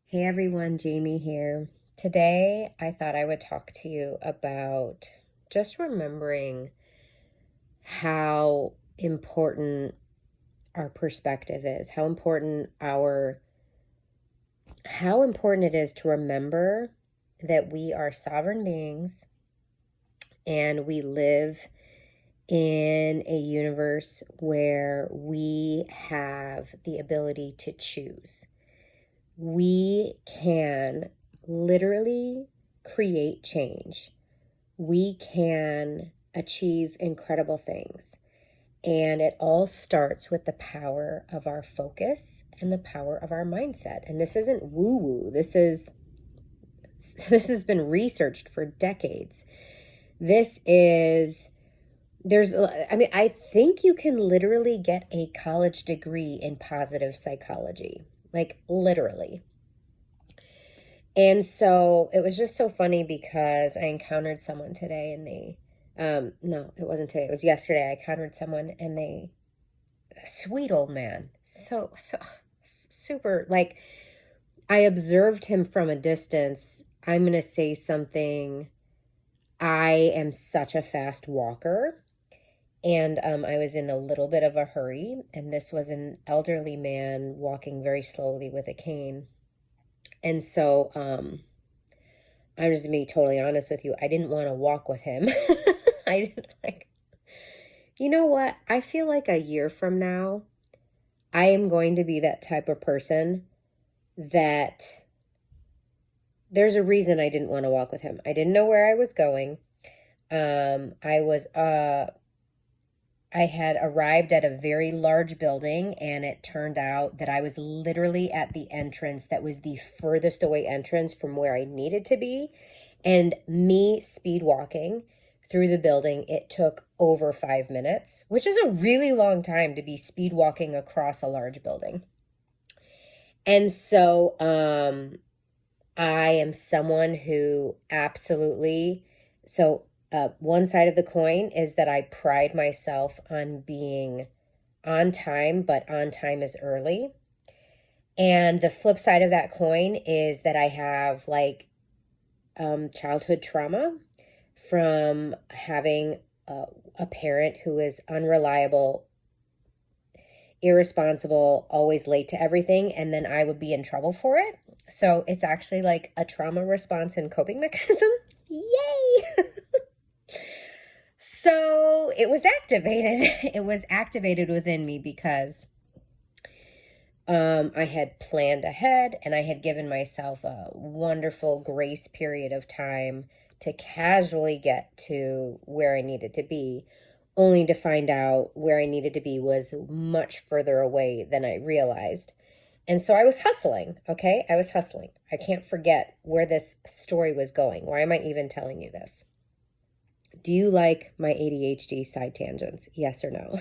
Hey everyone, Jamie here. Today I thought I would talk to you about just remembering how important our perspective is, how important it is to remember that we are sovereign beings and we live in a universe where we have the ability to choose. We can literally create change. We can achieve incredible things. And it all starts with the power of our focus and the power of our mindset. And this isn't woo-woo. This has been researched for decades. I think you can literally get a college degree in positive psychology, like literally. And so it was just so funny because I encountered someone today no, it wasn't today, it was yesterday. I encountered someone and a sweet old man, so super, like, I observed him from a distance. I'm going to say something. I am such a fast walker. And I was in a little bit of a hurry, and this was an elderly man walking very slowly with a cane. And so I'm just going to be totally honest with you. I didn't want to walk with him. I didn't like, you know what? I feel like a year from now, I am going to be that type of person that there's a reason I didn't want to walk with him. I didn't know where I was going. I had arrived at a very large building, and it turned out that I was literally at the entrance that was the furthest away entrance from where I needed to be. And me speed walking through the building, it took over 5 minutes, which is a really long time to be speed walking across a large building. And so I am someone who absolutely, one side of the coin is that I pride myself on being on time, but on time is early. And the flip side of that coin is that I have childhood trauma from having a parent who is unreliable, irresponsible, always late to everything, and then I would be in trouble for it. So it's actually like a trauma response and coping mechanism. Yay! So it was activated. It was activated within me because I had planned ahead, and I had given myself a wonderful grace period of time to casually get to where I needed to be, only to find out where I needed to be was much further away than I realized. And so I was hustling, okay? I was hustling. I can't forget where this story was going. Why am I even telling you this? Do you like my ADHD side tangents? Yes or no?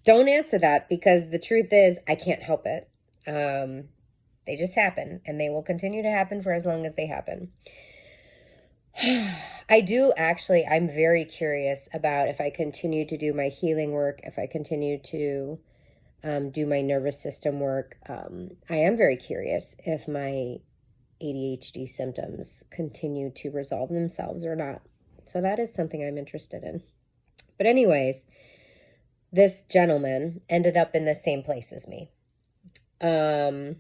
Don't answer that, because the truth is I can't help it. They just happen, and they will continue to happen for as long as they happen. I'm very curious about if I continue to do my healing work, if I continue to do my nervous system work. I am very curious if my ADHD symptoms continue to resolve themselves or not. So that is something I'm interested in. But anyways, this gentleman ended up in the same place as me. And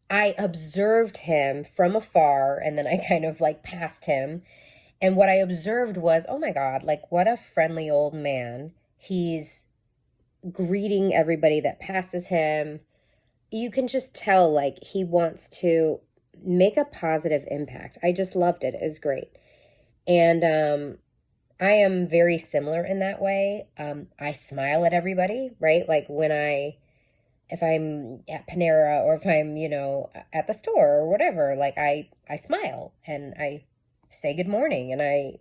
I observed him from afar, and then I kind of passed him. And what I observed was, oh my God, what a friendly old man. He's greeting everybody that passes him. You can just tell he wants to make a positive impact. I just loved it. It was great. And I am very similar in that way. I smile at everybody, right? If I'm at Panera, or if I'm, at the store or whatever, I smile and I say good morning, and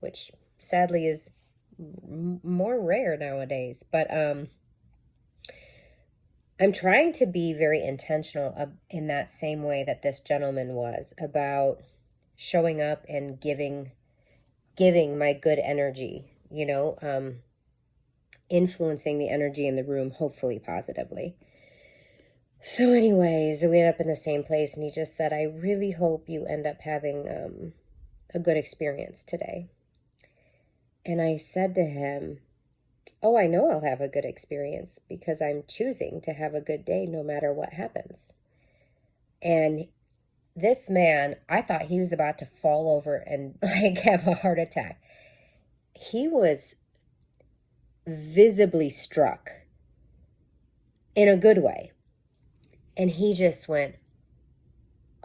which sadly is more rare nowadays. But I'm trying to be very intentional in that same way that this gentleman was, about showing up and giving my good energy, influencing the energy in the room, hopefully positively. So anyways, we ended up in the same place, and he just said, I really hope you end up having a good experience today. And I said to him, oh, I know I'll have a good experience because I'm choosing to have a good day no matter what happens. And this man, I thought he was about to fall over and like have a heart attack. He was visibly struck in a good way. And he just went,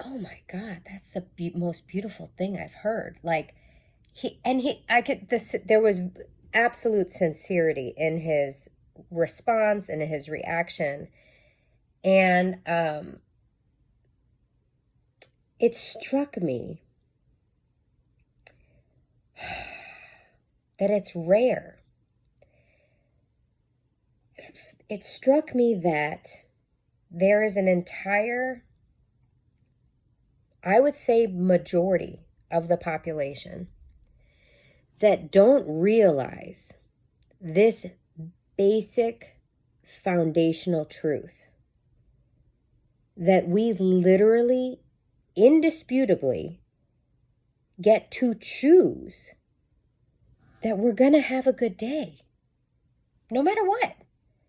oh my God, that's the most beautiful thing I've heard. Like there was absolute sincerity in his response and his reaction. And it struck me that it's rare. It struck me that there is an entire, I would say, majority of the population that don't realize this basic foundational truth that we literally, indisputably, get to choose that we're going to have a good day. No matter what.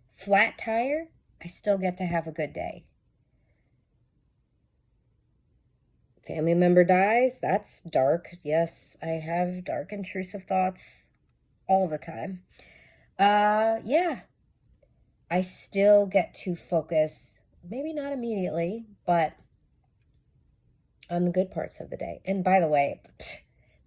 Flat tire, I still get to have a good day. Family member dies, that's dark. Yes, I have dark, intrusive thoughts all the time. Yeah, I still get to focus, maybe not immediately, but on the good parts of the day. And by the way,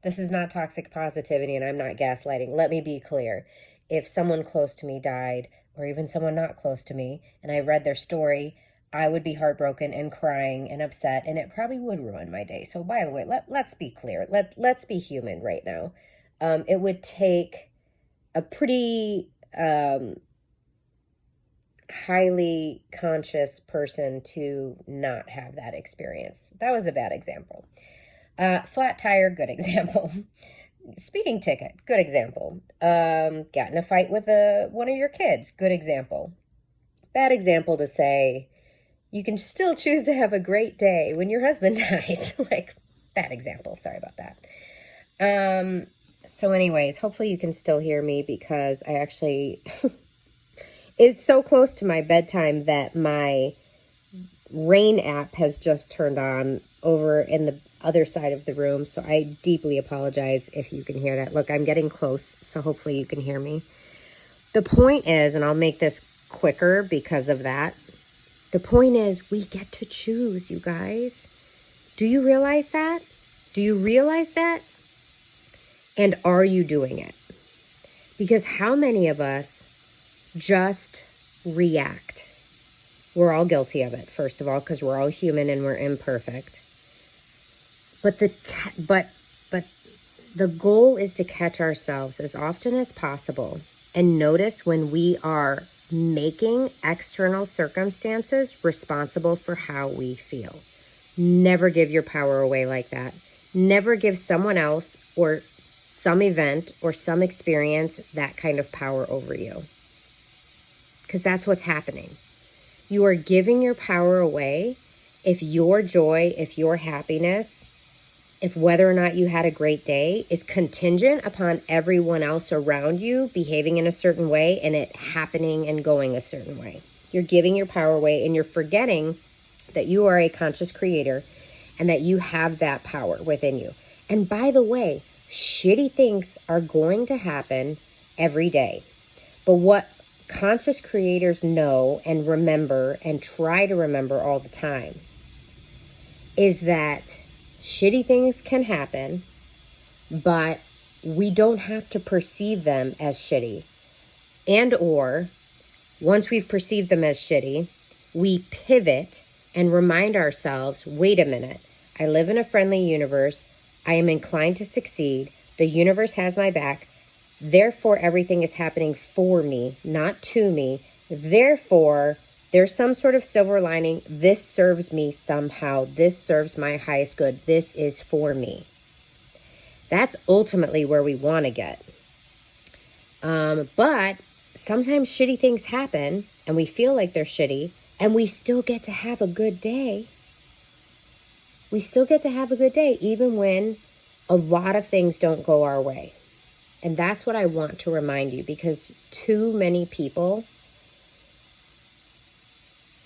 this is not toxic positivity and I'm not gaslighting. Let me be clear. If someone close to me died, or even someone not close to me, and I read their story, I would be heartbroken and crying and upset, and it probably would ruin my day. So by the way, let's be clear. Let's be human right now. It would take a pretty highly conscious person to not have that experience. That was a bad example. Flat tire, good example. Speeding ticket, good example. Got in a fight with one of your kids, good example. Bad example to say, you can still choose to have a great day when your husband dies. Like, bad example, sorry about that. So anyways, hopefully you can still hear me because I actually, it's so close to my bedtime that my rain app has just turned on over in the other side of the room. So I deeply apologize if you can hear that. Look, I'm getting close, so hopefully you can hear me. The point is, and I'll make this quicker because of that, the point is we get to choose, you guys. Do you realize that? Do you realize that? And are you doing it? Because how many of us just react? We're all guilty of it, first of all, because we're all human and we're imperfect. But the goal is to catch ourselves as often as possible and notice when we are making external circumstances responsible for how we feel. Never give your power away like that. Never give someone else or some event or some experience that kind of power over you. Because that's what's happening. You are giving your power away if your joy, if your happiness, if whether or not you had a great day is contingent upon everyone else around you behaving in a certain way and it happening and going a certain way. You're giving your power away and you're forgetting that you are a conscious creator and that you have that power within you. And by the way, shitty things are going to happen every day. But what conscious creators know and remember and try to remember all the time is that shitty things can happen, but we don't have to perceive them as shitty. And or, once we've perceived them as shitty, we pivot and remind ourselves, wait a minute, I live in a friendly universe. I am inclined to succeed. The universe has my back. Therefore, everything is happening for me, not to me. Therefore, there's some sort of silver lining. This serves me somehow. This serves my highest good. This is for me. That's ultimately where we want to get. But sometimes shitty things happen and we feel like they're shitty And we still get to have a good day. We still get to have a good day, even when a lot of things don't go our way. And that's what I want to remind you, because too many people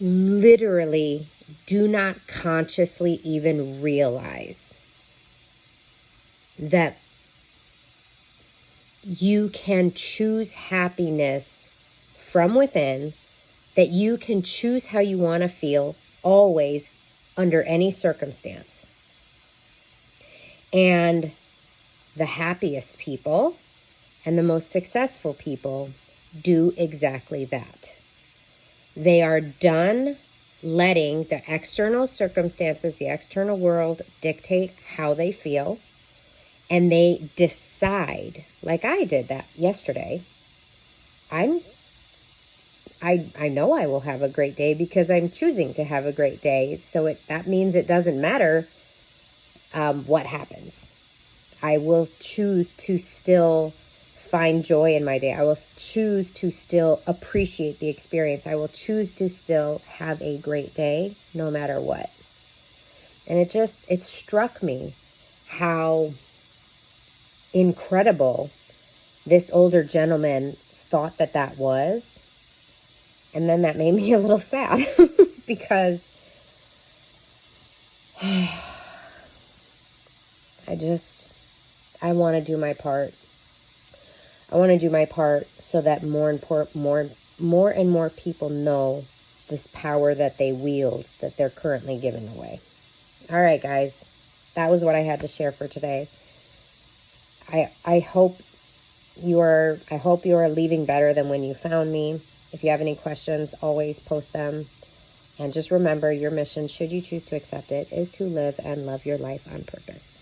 literally do not consciously even realize that you can choose happiness from within, that you can choose how you want to feel always under any circumstance. And the happiest people and the most successful people do exactly that. They are done letting the external circumstances, the external world dictate how they feel. And they decide, like I did that yesterday, I know I will have a great day because I'm choosing to have a great day. So that means it doesn't matter what happens. I will choose to still find joy in my day. I will choose to still appreciate the experience. I will choose to still have a great day no matter what. And it struck me how incredible this older gentleman thought that was. And then that made me a little sad because I want to do my part. I want to do my part so that more and more people know this power that they wield, that they're currently giving away. All right, guys, that was what I had to share for today. I hope you are leaving better than when you found me. If you have any questions, always post them. And just remember, your mission, should you choose to accept it, is to live and love your life on purpose.